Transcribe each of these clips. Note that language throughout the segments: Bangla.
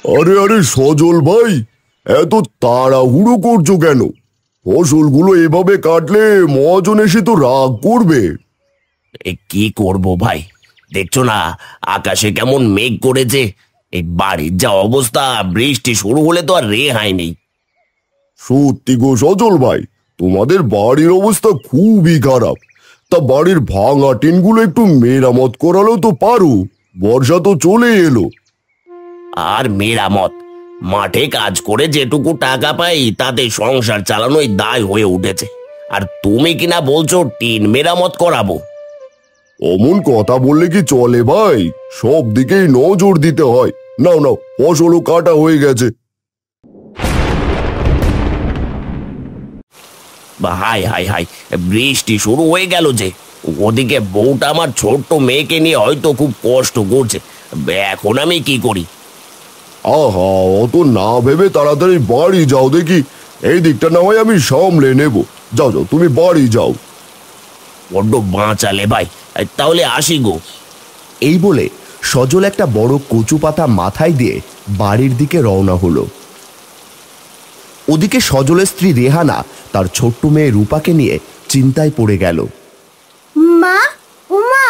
আরে আরে সজল ভাই, এত তাড়াহুড়ো করছো কেন? ফসলগুলো এভাবে কাটলে মহাজন এসে তো রাগ করবে। কি করব ভাই, দেখছো না আকাশে কেমন মেঘ করেছে। এই বাড়ির যা অবস্থা, বৃষ্টি শুরু হলে তো আর রেহাই নেই। সত্যি গো সজল ভাই, তোমাদের বাড়ির অবস্থা খুবই খারাপ। তা বাড়ির ভাঙা টিনগুলো একটু মেরামত করালেও তো পারো, বর্ষা তো চলে এলো। আর মেরামত, মাঠে কাজ করে যেটুকু টাকা পাই তাতে সংসার চালানোই দায় হয়ে উঠেছে। আর তুমি কিনা বলছো টিন মেরামত করাবো? অমন কথা বললে কি চলে ভাই? সব দিকেই নজর দিতে হয়। নাও নাও, ফসলও কাটা হয়ে গেছে। হাই হাই হাই, বৃষ্টি শুরু হয়ে গেল যে। ওদিকে বউটা আমার ছোট্ট মেয়েকে নিয়ে হয়তো খুব কষ্ট করছে। এখন আমি কি করি? আহা, অত না ভেবে তাড়াতাড়ি বাড়ি যাও দেখি। এই দিকটা না হয় আমি সামলে নেব। যাও যাও, তুমি বাড়ি যাও। বড্ড বাঁচালে ভাই, তাহলে আসি গো। এই বলে সজল একটা বড় কচু পাতা মাথায় দিয়ে বাড়ির দিকে রওনা হলো। ওদিকে সজলের স্ত্রী রেহানা তার ছোট্ট মেয়ে রূপাকে নিয়ে চিন্তায় পড়ে গেল। মা, উমা,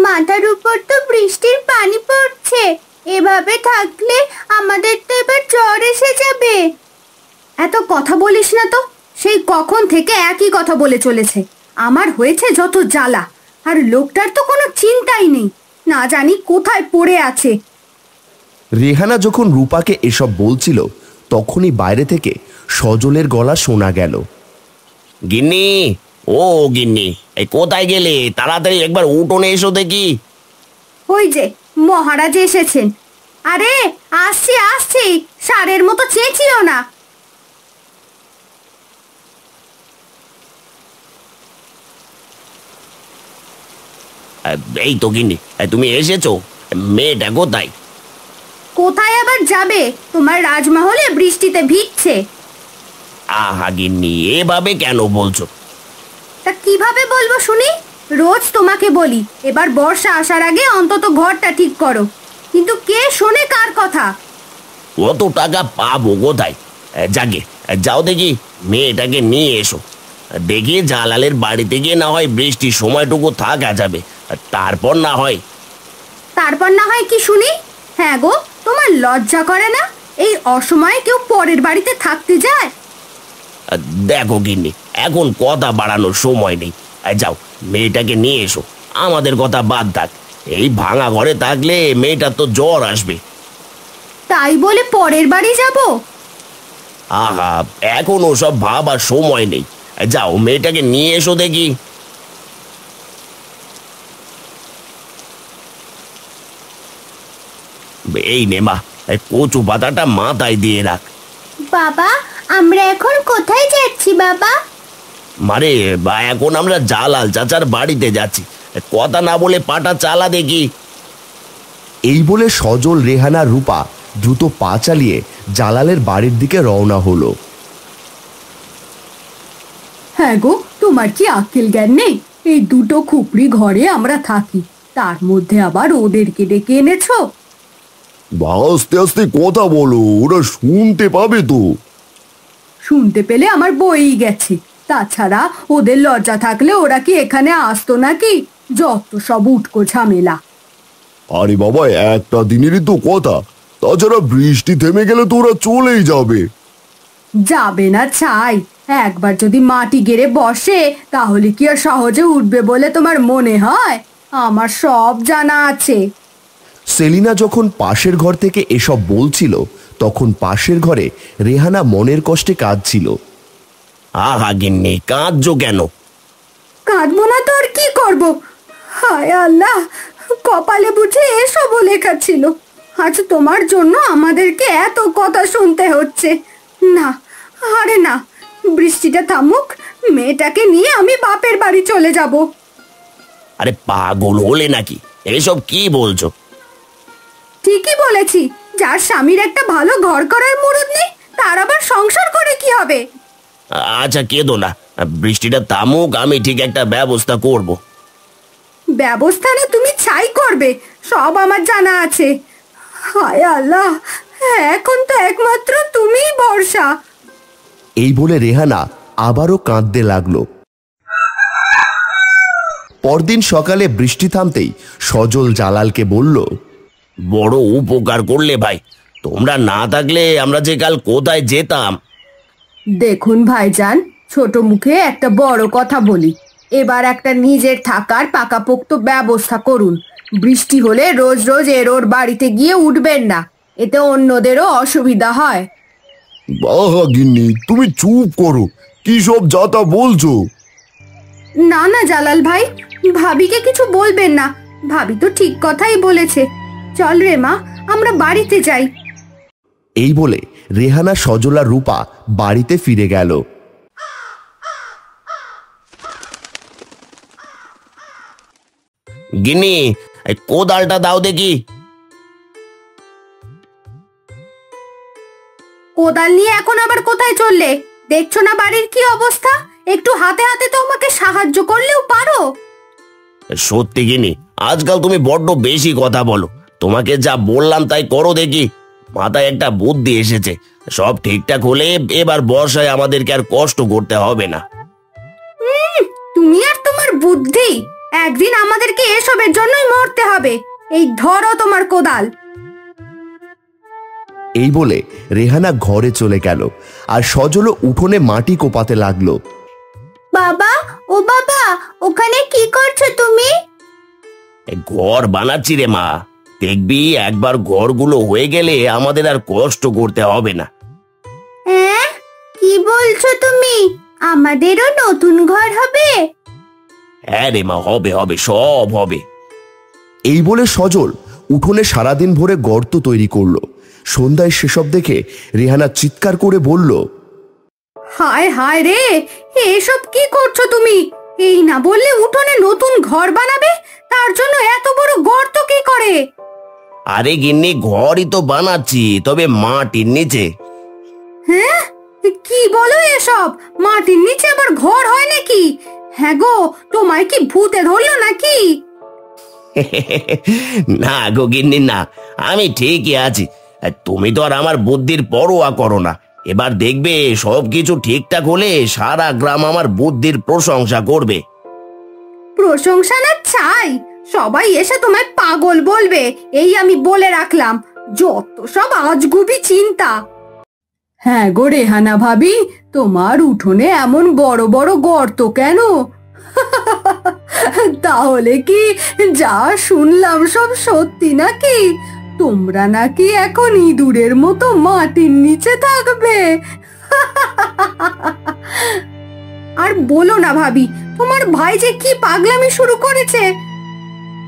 মাথার উপর তো বৃষ্টির পানি পড়ছে। এভাবে থাকলে আমাদের তো এবার জ্বর এসে যাবে। এত কথা বলিস না তো, সেই কখন থেকে একই কথা বলে চলেছে। আমার হয়েছে যত জ্বালা, আর লোকটার তো কোনো চিন্তাই নেই, না জানি কোথায় পড়ে আছে। রেহানা যখন রূপাকে এসব বলছিল তখনই বাইরে থেকে সজলের গলা শোনা গেল। গিন্নি, ও গিন্নি, এই কোথায় গেলে? তাড়াতাড়ি একবার উঠোনে এসো দেখি। ওই যে মহারাজ এসেছেন। আরে আসছি আসছি, ষাঁড়ের মতো চেঁচিও না। এই তো গিন্নি, তুমি এসেছো। মেয়েটা কোথায়? কোথায় আবার যাবে? তোমার রাজমহলে বৃষ্টিতে ভিজছে। আহা গিন্নি, এভাবে কেন বলছো? তা কিভাবে বলবো শুনি? রোজ তোমাকে বলি এবার বর্ষা আসার আগে অন্তত ঘরটা ঠিক করো, কিন্তু কে শোনে কার কথা? অত টাকা পাবো কোথায়? যাকে যাও দেখি, মেয়েটাকে নিয়ে এসো। দেখি জালালের বাড়িতে গিয়ে না হয় বৃষ্টির সময়টুকু থাকা যাবে, তারপর না হয়। তারপর না হয় কি শুনি? হ্যাঁ গো, তোমার লজ্জা করে না? এই অসময়ে কেউ পরের বাড়িতে থাকতে যায়? দেখো গিন্নি, এখন কথা বাড়ানোর সময় নেই। যাও, মেয়েটাকে নিয়ে এসো। আমাদের কথা বাদ থাক, এই ভাঙা ঘরে থাকলে মেয়েটার তো জ্বর আসবে। তাই বলে পরের বাড়ি যাব? আহা, এখন ওসব ভাবার সময় নেই। যাও, মেয়েটাকে নিয়ে এসো দেখি। এই নে মা, এই কচু পাতাটা মাথায় দিয়ে রাখ। বাবা, আমরা এখন কোথায় যাচ্ছি বাবা? মারে বা, এখন আমরা জালাল চাচার বাড়িতে যাচ্ছি। কথা না বলে পাটা চালা দেখি। এই বলে সজল, রেহানা, রূপা দ্রুত পা চালিয়ে জালালের বাড়ির দিকে রওনা হলো। হ্যাঁ গো, তোমার কি আক্কেল জ্ঞান নেই? এই দুটো খুপড়ি ঘরে আমরা থাকি, তার মধ্যে আবার ওদেরকে ডেকে এনেছো। আস্তে আস্তে কথা বলো, ওরা শুনতে পাবে তো। শুনতে পেলে আমার বই গেছে। তাছাড়া ওদের লজ্জা থাকলে ওরা কি এখানে আসতো নাকি? যত সব উটকো ঝামেলা। আরে বাবা, একটা দিনেরই তো কথা। তাছাড়া বৃষ্টি থেমে গেলে তো ওরা চলেই যাবে। যাবে না ছাই, একবার যদি মাটি গেড়ে বসে তাহলে কি আর সহজে উঠবে বলে তোমার মনে হয়? আমার সব জানা আছে। সেলিনা যখন পাশের ঘর থেকে এসব বলছিল তখন পাশের ঘরে রেহানা মনের কষ্টে কাঁদছিল। আহা গিন্নি, কাঁদছো কেন? কাঁদবো না তো আর কি করব? হায় আল্লাহ, কপালে বুঝে এসবও লেখা ছিল। আজ তোমার জন্য আমাদেরকে এত কথা শুনতে হচ্ছে। না, আরে না, বৃষ্টিটা থামুক, মেয়েটাকে নিয়ে আমি বাপের বাড়ি চলে যাব। আরে পাগল হলে নাকি? এসব কি বলছো? ঠিকই বলেছি, যার স্বামীর একটা ভালো ঘর করার মুরুদ নেই তার আবার সংসার করে কি হবে? আচ্ছা কেঁদো না, বৃষ্টিটা থামুক, আমি ঠিক একটা ব্যবস্থা করব। ব্যবস্থা না তুমি ছাই করবে, সব আমার জানা আছে। হায় আল্লাহ, এখন তো একমাত্র তুমিই ভরসা। এই বলে রেহানা আবারও কাঁদতে লাগলো। পরদিন সকালে বৃষ্টি থামতেই সজল জালালকে বলল, বড় উপকার করলে ভাই, তোমরা না থাকলে আমরা যে কাল কোথায় যেতাম। দেখুন ভাইজান, ছোট মুখে একটা বড় কথা বলি, এবার একটা নিজের থাকার পাকাপোক্ত ব্যবস্থা করুন। বৃষ্টি হলে রোজ রোজ ওর বাড়িতে গিয়ে উঠবেন না, এতে অন্যদেরও অসুবিধা হয়। বাহা গিন্নি, তুমি চুপ করো, কি সব যাতা বলছো? না না জালাল ভাই, ভাবিকে কিছু বলবেন না, ভাবি তো ঠিক কথাই বলেছে। চল রে মা, আমরা বাড়িতে যাই। এই বলে রেহানা, সজল আর রূপা বাড়িতে ফিরে গেল। গিন্নি, এই কোদালটা দাও দেখি। কোদাল নিয়ে এখন আবার কোথায় চললে? দেখছো না বাড়ির কি অবস্থা? একটু হাতে হাতে তো আমাকে সাহায্য করলেও পারো। সত্যি গিন্নি, আজকাল তুমি বড্ড বেশি কথা বলো। তোমাকে যা বললাম তাই করো দেখি। মাথায় একটা বুদ্ধি এসেছে, সব ঠিকঠাক হলে এবার বর্ষায় আমাদেরকে আর কষ্ট করতে হবে না। তুমি আর তোমার বুদ্ধি, একদিন আমাদেরকে এসবের জন্যই মরতে হবে। এই ধরো তোমার কোদাল। এই বলে রেহানা ঘরে চলে গেল আর সজলও উঠোনে মাটি কোপাতে লাগলো। বাবা, ও বাবা, ওখানে কি করছো তুমি? ঘর বানাচ্ছি রে মা, দেখবি একবার ঘরগুলো হয়ে গেলে আমাদের আর কষ্ট করতে হবে না। হ্যাঁ, কি বলছো তুমি? আমাদেরও নতুন ঘর হবে? হ্যাঁ রে মা, হবে হবে, সব হবে। এই বলে সজল উঠোনে সারাদিন ভরে গর্ত তৈরি করলো। সন্ধ্যায় সেসব দেখে রেহানা চিৎকার করে বলল, হায় হায় রে, এসব কি করছো তুমি? এই না বললে উঠোনে নতুন ঘর বানাবে, তার জন্য এত বড় গর্ত কি করে? আরে গিন্নি, ঘরই তো বানাচ্ছি, তবে মাটির নিচে। হ্যাঁ, কি বলো এসব? মাটির নিচে আবার ঘর হয় নাকি? হ্যাঁ গো, তোমায় কি ভূতে ধরলো নাকি? না গো গিন্নি, না, আমি ঠিকই আছি। তুমি তো আর আমার বুদ্ধির পরোয়া করো না। এবার দেখবে সবকিছু ঠিকঠাক হলে সারা গ্রাম আমার বুদ্ধির প্রশংসা করবে। প্রশংসা না চাই, সবাই এসে তোমায় পাগল বলবে, এই আমি বলে রাখলাম। যত সব আজগুবি চিন্তা। হ্যাঁ গো রেহানা ভাবি, তোমার উঠোনে এমন বড় বড় গর্ত কেন? তাহলে কি যা শুনলাম সব সত্যি নাকি? তোমরা নাকি এখন ইঁদুরের মতো মাটির নিচে থাকবে? আর বলো না ভাবি, তোমার ভাই যে কি পাগলামি শুরু করেছে।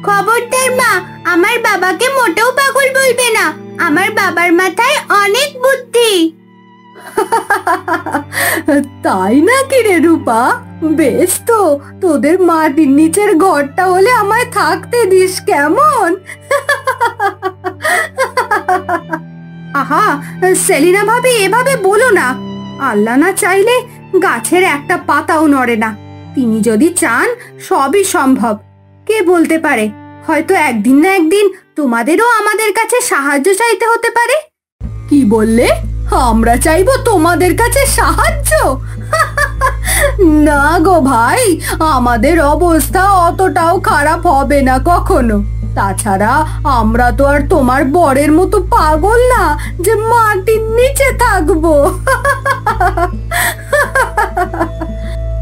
খবরদার মা, আমার বাবাকে মোটেও পাগল বলবে না, আমার বাবার মাথায় অনেক বুদ্ধি। তাই নাকি রে রূপা? বেশ তো, তোদের মাটির নিচের ঘরটা হলে আমায় থাকতে দিস কেমন? আহা সেলিনা ভাবি, এভাবে বলো না। আল্লাহ না চাইলে গাছের একটা পাতাও নড়ে না। তিনি যদি চান সবই সম্ভব। কে বলতে পারে, হয়তো একদিন না একদিন তোমাদেরও আমাদের কাছে সাহায্য চাইতে হতে পারে। কি বললে? আমরা চাইবো তোমাদের কাছে সাহায্য? না গো ভাই, আমাদের অবস্থা অতটাও খারাপ হবে না কখনো। তাছাড়া আমরা তো আর তোমার বরের মতো পাগল না যে মাটির নিচে থাকবো।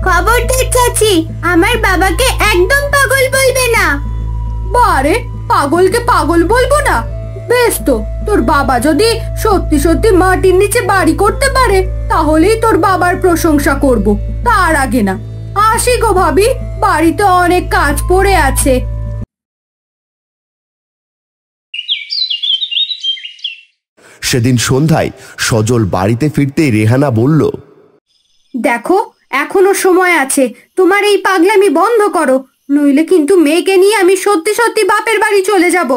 খবরদার চাচি, আমার বাবাকে একদম পাগল বলবে না। বারে, পাগলকে পাগল বলবো না? বেশ তো, তোর বাবা যদি সত্যি সত্যি মাটির নিচে বাড়ি করতে পারে তাহলেই তোর বাবার প্রশংসা করব, তার আগে না। আসি গো ভাবি, বাড়িতে অনেক কাজ পড়ে আছে। সেদিন সন্ধ্যায় সজল বাড়িতে ফিরতেই রেহানা বলল, দেখো, এখনো সময় আছে, তোমার এই পাগলামি বন্ধ করো, নইলে কিন্তু মেয়েকে নিয়ে আমি সত্যি সত্যি বাপের বাড়ি চলে যাব।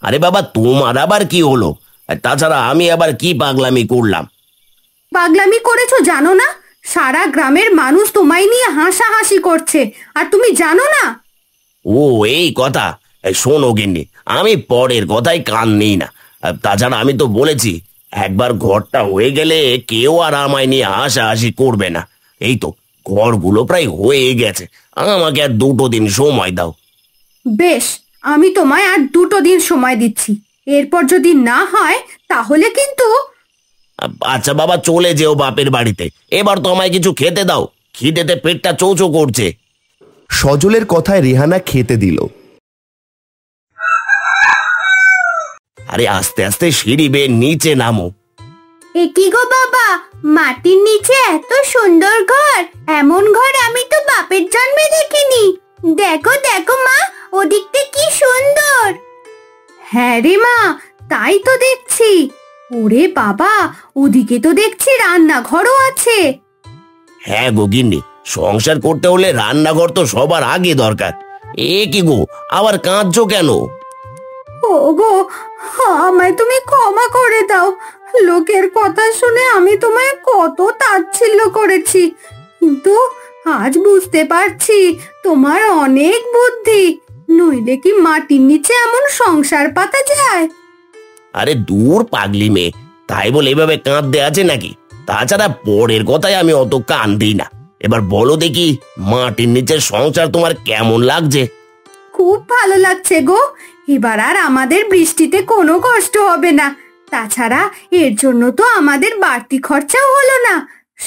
আরে বাবা, তোমার আবার কি হলো? আর তাছাড়া আমি আবার কি পাগলামি করলাম? পাগলামি করেছো জানো না? সারা গ্রামের মানুষ তোমায় নিয়ে হাসাহাসি করছে, আর তুমি জানো না? ও এই কথা। শোনো গিন্নি, আমি পরের কথায় কান নেই না। তাছাড়া আমি তো বলেছি, একবার ঘরটা হয়ে গেলে কেউ আর আমায় নিয়ে হাসাহাসি করবে না। এই তো ঘরগুলো প্রায় হয়ে গেছে, আমাকে আর 2 দিন সময় দাও। বেশ, আমি তোমায় আর 2 দিন সময় দিচ্ছি। এরপর যদি না হয় তাহলে কিন্তু। আচ্ছা বাবা, চলে যেও বাপের বাড়িতে, এবার তো আমায় কিছু খেতে দাও, খিদেতে পেটটা চৌচো করছে। সজলের কথায় রেহানা খেতে দিল। আরে আস্তে আস্তে সিঁড়ি বেয়ে নিচে নামো। এ কি গো বাবা, মাটির নিচে এত সুন্দর ঘর! এমন ঘর আমি তো বাপের জন্মে দেখিনি। দেখো দেখো মা, ওদিকটা কি সুন্দর! হ্যাঁ রে মা, তাই তো দেখছি। ওরে বাবা, ওদিকে তো দেখছি রান্নাঘরও আছে। হ্যাঁ গো গিন্নি, সংসার করতে হলে রান্নাঘর তো সবার আগে দরকার। এ কি গো, আবার কাঁদছো কেন? ওগো, আমায় তুমি ক্ষমা করে দাও। লোকের কথা শুনে আমি তোমায় কত তাচ্ছিল্য করেছি, কিন্তু আজ বুঝতে পারছি তোমার অনেক বুদ্ধি। নইলে কি মাটির নিচে এমন সংসার পাতা যায়? আরে দূর পাগলি মেয়ে, তাই বলে এভাবে কাঁদতে আছে নাকি? তাছাড়া পরের কথায় আমি অত কান দিই না। এবার বলো দেখি, মাটির নিচের সংসার তোমার কেমন লাগছে? খুব ভালো লাগছে গো। এবার আর আমাদের বৃষ্টিতে কোনো কষ্ট হবে না। তাছাড়া এর জন্য তো আমাদের বাড়তি খরচাও হলো না।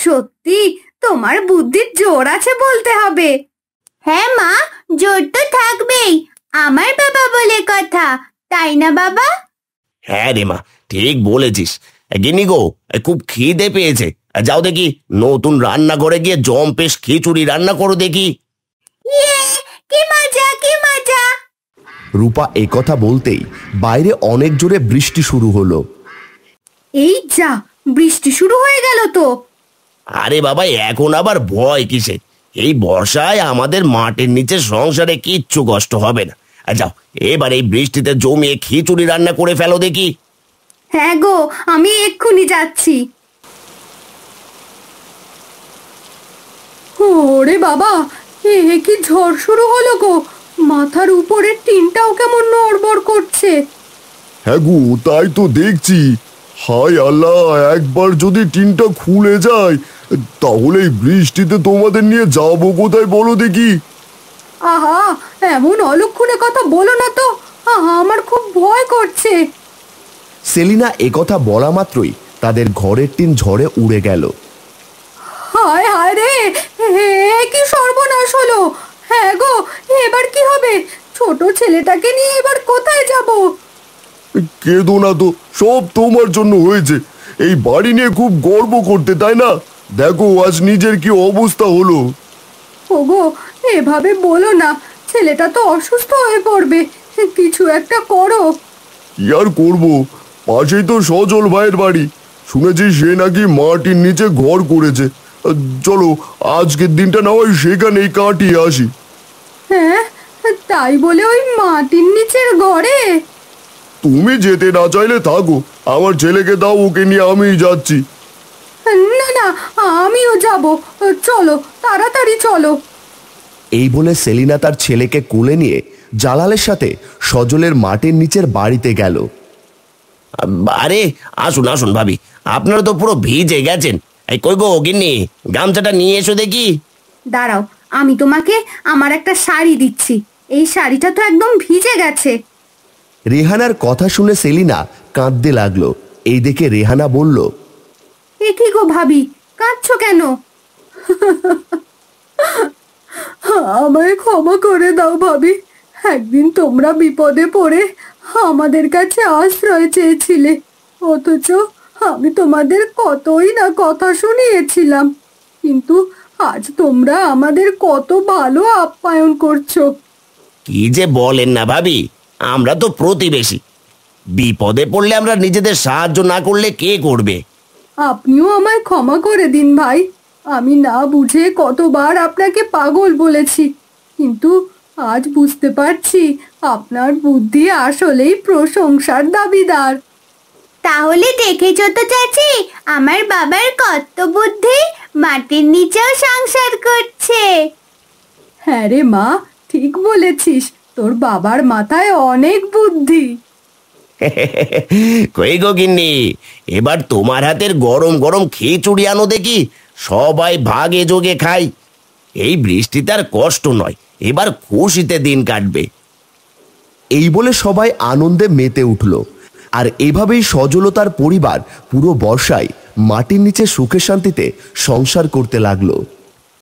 সত্যি তোমার বুদ্ধির জোর আছে বলতে হবে। হ্যাঁ মা, জোর তো থাকবেই। আমার বাবা বলে কথা, তাই না বাবা? হ্যাঁ রে মা, ঠিক বলেছিস। গিন্নি গো, খুব খিদে পেয়েছে, যাও দেখি নতুন রান্নাঘরে গিয়ে জম্পেশ খিচুড়ি রান্না করো দেখি। ইয়ে, কি মজা কি মজা! রূপা একথা বলতেই বাইরে অনেক জোরে বৃষ্টি শুরু হলো। এই যা, বৃষ্টি শুরু হয়ে গেল তো। আরে বাবা, এখন আবার ভয় কিসে? এই বর্ষায় আমাদের মাটির নিচে সংসারে কিচ্ছু কষ্ট হবে না। যাও, এবার এই বৃষ্টিতে জমিয়ে খিচুড়ি রান্না করে ফেলো দেখি। হ্যাঁ গো, আমি এক্ষুনি যাচ্ছি। ওরে বাবা, এ কি ঝড় শুরু হলো গো! মাথার উপরের টিনটাও কেমন নড়বড় করছে। হ্যাঁ গো, তাই তো দেখছি। হায় আল্লাহ, একবার যদি টিনটা খুলে যায় তাহলে এই বৃষ্টিতে তোমাদের নিয়ে যাবো কোথায় বলো দেখি? আহা, এমন অলক্ষণে কথা বলো না তো। আহা, আমার খুব ভয় করছে। সেলিনা একথা বলা মাত্রই তাদের ঘরের টিন ঝড়ে উড়ে গেল। হায় হায় রে, কি সর্বনাশ হলো! হ্যাঁ গো, এবার কি হবে? ছোট ছেলেটাকে নিয়ে এবার কোথায় যাব? কেঁদো না তো, সব তোমার জন্য হয়েছে। এই বাড়ি নিয়ে খুব গর্ব করতে, তাই না? দেখো আজ নিজের কি অবস্থা হলো। ওগো, এভাবে বলো না। ছেলেটা তো অসুস্থ হয়ে পড়বে। কিছু একটা করো। কি আর করবো, পাশেই তো সজল ভাইয়ের বাড়ি। শুনেছি সে নাকি মাটির নিচে ঘর করেছে। চলো আজকের দিনটা না হয় সেখানেই কাটিয়ে আসি। হ্যাঁ, তাই বলে ওই মাটির নিচের ঘরে? তুমি যেতে না চাইলে থাকো, আমার ছেলেকে দাও, ওকে নিয়ে আমিই যাচ্ছি। না না, আমিও যাব। চলো, তাড়াতাড়ি চলো। এই বলে সেলিনা তার ছেলেকে কোলে নিয়ে জালালের সাথে সজলের মাটির নিচের বাড়িতে গেল। আরে আসুন আসুন ভাবি, আপনারা তো পুরো ভিজে গেছেন। এই কই গো গিন্নি, গামছাটা নিয়ে এসো দেখি। দাঁড়াও, আমি তোমাকে আমার একটা শাড়ি দিচ্ছি। এই শাড়িটা তো একদম ভিজে গেছে। রেহানার কথা শুনে সেলিনা কাঁদতে লাগলো। এই দেখে রেহানা বলল, এ কি গো ভাবি, কাঁদছো কেন? আমায় ক্ষমা করে দাও ভাবি। একদিন তোমরা বিপদে পড়ে আমাদের কাছে আশ্রয় চেয়েছিলে, অথচ আমি তোমাদের কতই না কথা শুনিয়েছিলাম। কিন্তু আজ তোমরা আমাদের কত ভালো আপ্যায়ন করছো। কি যে বলেন না ভাবি, আমরা তো প্রতিবেশী। বিপদে পড়লে আমরা নিজেদের সাহায্য না করলে কে করবে? আপনিও আমায় ক্ষমা করে দিন ভাই। আমি না বুঝে কতবার আপনাকে পাগল বলেছি, কিন্তু আজ বুঝতে পারছি আপনার বুদ্ধি আসলেই প্রশংসার দাবিদার। তাহলে দেখেছো তো চাচি, আমার বাবার কত বুদ্ধি, মাটির নিচেও সংসার করছে। হ্যাঁ রে মা, ঠিক বলেছিস, তোর বাবার মাথায় অনেক বুদ্ধি। কই গো গিন্নি, এবার তোমার হাতের গরম গরম খিচুড়ি আনো দেখি, সবাই ভাগে যোগে খাই। এই বৃষ্টিতে আর কষ্ট নয়, এবার খুশিতে দিন কাটবে। এই বলে সবাই আনন্দে মেতে উঠল। আর এভাবেই সজলতার পরিবার পুরো বর্ষায় মাটির নিচে সুখে শান্তিতে সংসার করতে লাগলো।